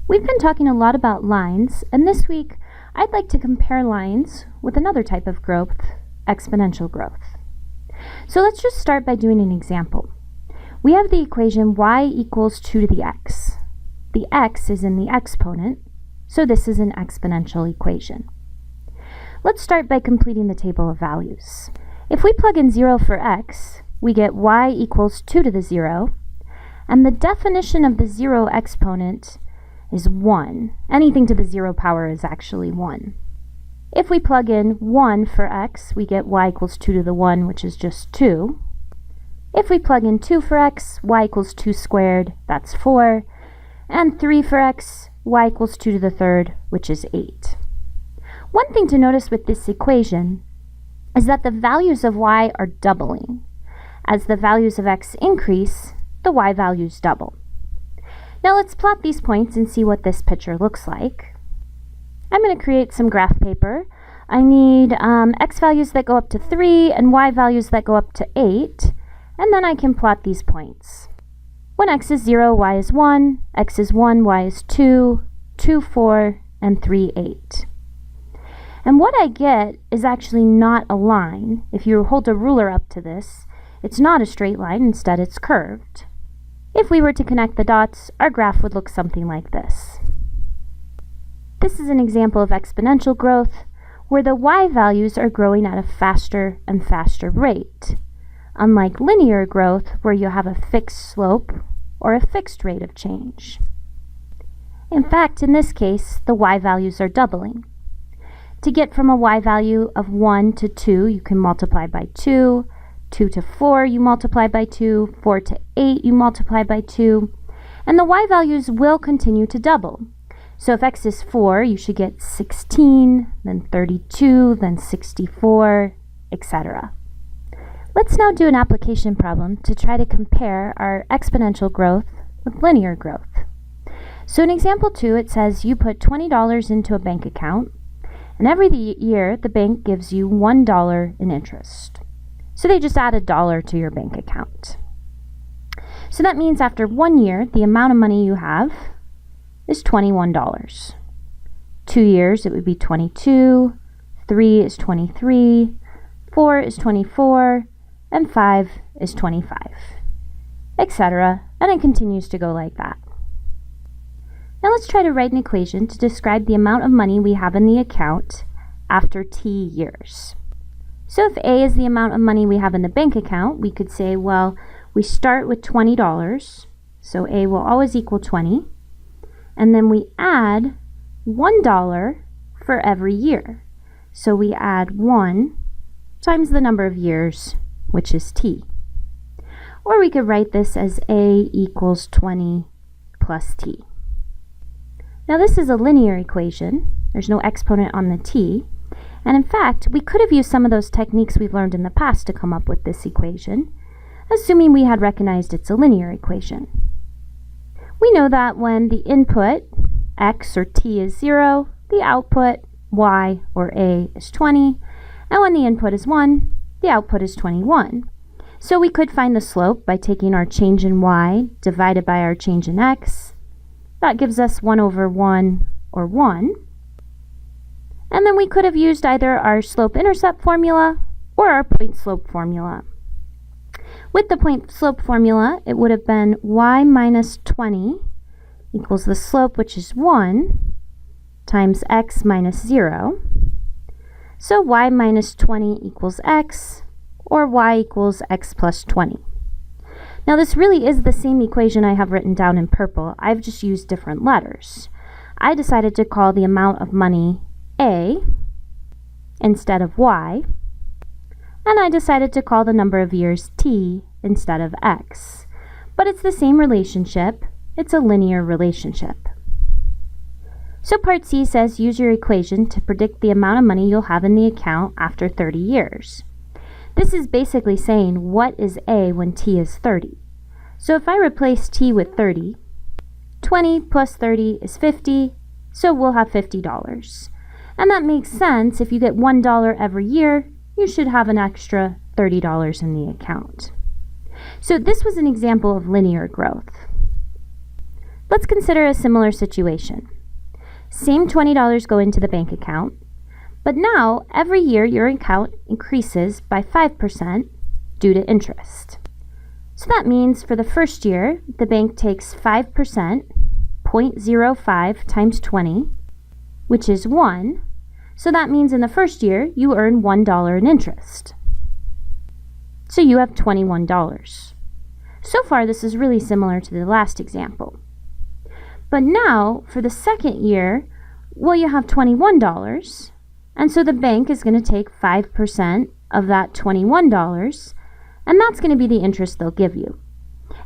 We've been talking a lot about lines, and this week I'd like to compare lines with another type of growth, exponential growth. So let's just start by doing an example. We have the equation y equals 2 to the x. The x is in the exponent, so this is an exponential equation. Let's start by completing the table of values. If we plug in 0 for x, we get y equals 2 to the 0, and the definition of the 0 exponent is 1. Anything to the 0 power is actually 1. If we plug in 1 for x, we get y equals 2 to the 1, which is just 2. If we plug in 2 for x, y equals 2 squared, that's 4. And 3 for x, y equals 2 to the third, which is 8. One thing to notice with this equation is that the values of y are doubling. As the values of x increase, the y values double. Now let's plot these points and see what this picture looks like. I'm going to create some graph paper. I need x values that go up to 3 and y values that go up to 8, and then I can plot these points. When x is 0, y is 1, x is 1, y is 2, 2, 4, and 3, 8. And what I get is actually not a line. If you hold a ruler up to this, it's not a straight line, instead it's curved. If we were to connect the dots, our graph would look something like this. This is an example of exponential growth, where the y values are growing at a faster and faster rate, unlike linear growth, where you have a fixed slope or a fixed rate of change. In fact, in this case, the y values are doubling. To get from a y value of 1 to 2, you can multiply by 2, 2 to 4, you multiply by 2, 4 to 8, you multiply by 2, and the y values will continue to double. So if x is 4, you should get 16, then 32, then 64, etc. Let's now do an application problem to try to compare our exponential growth with linear growth. So in example 2, it says you put $20 into a bank account, and every year the bank gives you $1 in interest. So they just add $1 to your bank account. So that means after 1 year, the amount of money you have is $21. 2 years, it would be 22, 3 is 23, 4 is 24, and 5 is 25, etc. And it continues to go like that. Now let's try to write an equation to describe the amount of money we have in the account after t years. So if A is the amount of money we have in the bank account, we could say, well, we start with $20, so A will always equal 20, and then we add $1 for every year. So we add 1 times the number of years, which is t. Or we could write this as A equals 20 plus t. Now this is a linear equation. There's no exponent on the t. And in fact, we could have used some of those techniques we've learned in the past to come up with this equation, assuming we had recognized it's a linear equation. We know that when the input, x or t, is 0, the output, y or a, is 20, and when the input is 1, the output is 21. So we could find the slope by taking our change in y divided by our change in x. That gives us 1 over 1, or 1. And then we could have used either our slope-intercept formula or our point-slope formula. With the point-slope formula, it would have been y minus 20 equals the slope, which is 1, times x minus 0. So y minus 20 equals x, or y equals x plus 20. Now this really is the same equation I have written down in purple. I've just used different letters. I decided to call the amount of money A instead of y, and I decided to call the number of years t instead of x. But it's the same relationship. It's a linear relationship. So part C says use your equation to predict the amount of money you'll have in the account after 30 years. This is basically saying what is A when t is 30. So if I replace t with 30, 20 plus 30 is 50, so we'll have $50. And that makes sense. If you get $1 every year, you should have an extra $30 in the account. So this was an example of linear growth. let's consider a similar situation. Same $20 go into the bank account, but now every year your account increases by 5% due to interest. So that means for the first year, the bank takes 5%, 0.05 times 20, which is 1. So that means in the first year, you earn $1 in interest. So you have $21. So far, this is really similar to the last example. But now, for the second year, well, you have $21, and so the bank is going to take 5% of that $21, and that's going to be the interest they'll give you.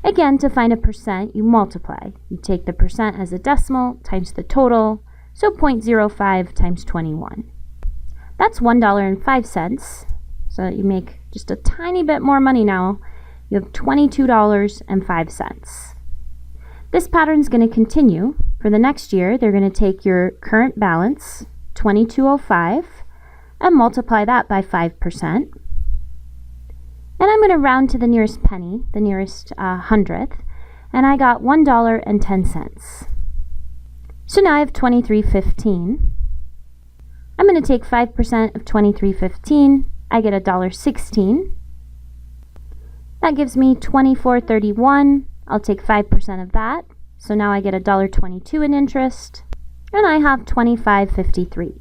Again, to find a percent, you multiply. You take the percent as a decimal times the total, so 0.05 times 21. That's $1.05, so you make just a tiny bit more money now. You have $22.05. This pattern is going to continue. For the next year, they're going to take your current balance, $22.05, and multiply that by 5%. And I'm going to round to the nearest penny, the nearest hundredth, and I got $1.10. So now I have $23.15. I'm going to take 5% of $23.15. I get $1.16. That gives me $24.31. I'll take 5% of that. So now I get $1.22 in interest, and I have $25.53.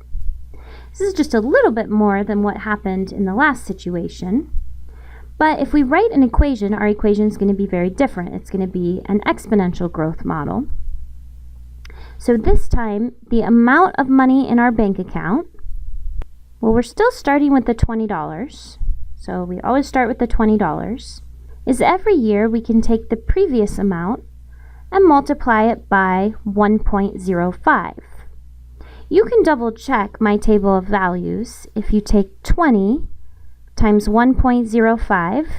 This is just a little bit more than what happened in the last situation. But if we write an equation, our equation is going to be very different. It's going to be an exponential growth model. So this time, the amount of money in our bank account, well, we're still starting with the $20. So we always start with the $20. Is every year we can take the previous amount and multiply it by 1.05. You can double check my table of values. If you take 20 times 1.05,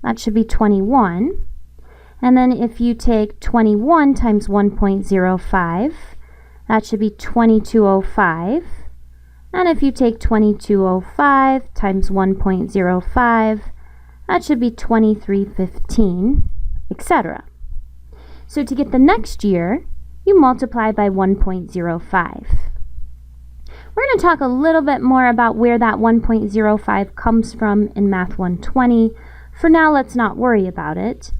that should be 21. And then if you take 21 times 1.05, that should be 2205. And if you take 2205 times 1.05, that should be 2315, etc. So to get the next year, you multiply by 1.05. We're going to talk a little bit more about where that 1.05 comes from in Math 120. For now, let's not worry about it.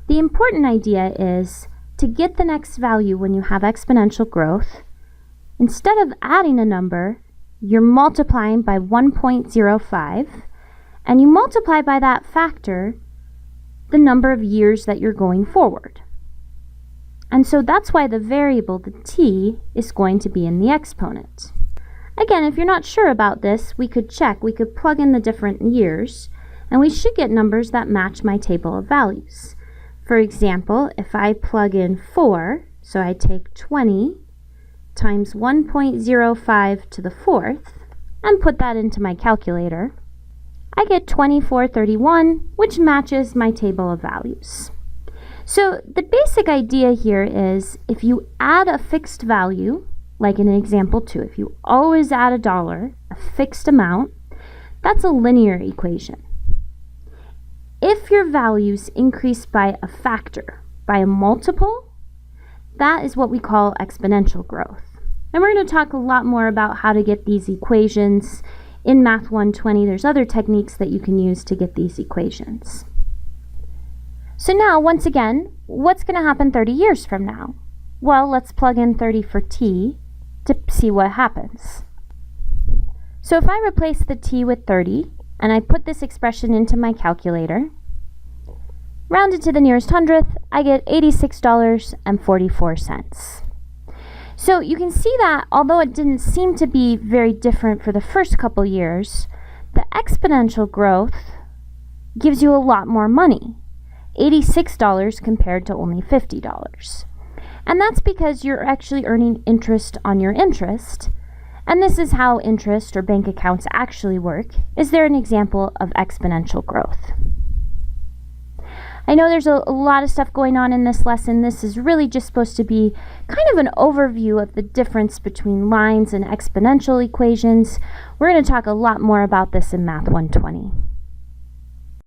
The important idea is to get the next value when you have exponential growth, instead of adding a number, you're multiplying by 1.05, and you multiply by that factor the number of years that you're going forward. And so that's why the variable, the t, is going to be in the exponent. Again, if you're not sure about this, we could check. We could plug in the different years, and we should get numbers that match my table of values. For example, if I plug in 4, so I take 20 times 1.05 to the fourth, and put that into my calculator, I get 2431, which matches my table of values. So the basic idea here is if you add a fixed value, like in example 2, if you always add $1, a fixed amount, that's a linear equation. If your values increase by a factor, by a multiple, that is what we call exponential growth. And we're going to talk a lot more about how to get these equations in Math 120. There's other techniques that you can use to get these equations. So now, once again, what's going to happen 30 years from now? Well, let's plug in 30 for t to see what happens. So if I replace the t with 30, and I put this expression into my calculator, rounded to the nearest hundredth, I get $86.44. So you can see that although it didn't seem to be very different for the first couple years, the exponential growth gives you a lot more money, $86 compared to only $50. And that's because you're actually earning interest on your interest. And this is how interest or bank accounts actually work. Is there an example of exponential growth? I know there's a lot of stuff going on in this lesson. This is really just supposed to be kind of an overview of the difference between lines and exponential equations. We're going to talk a lot more about this in Math 120.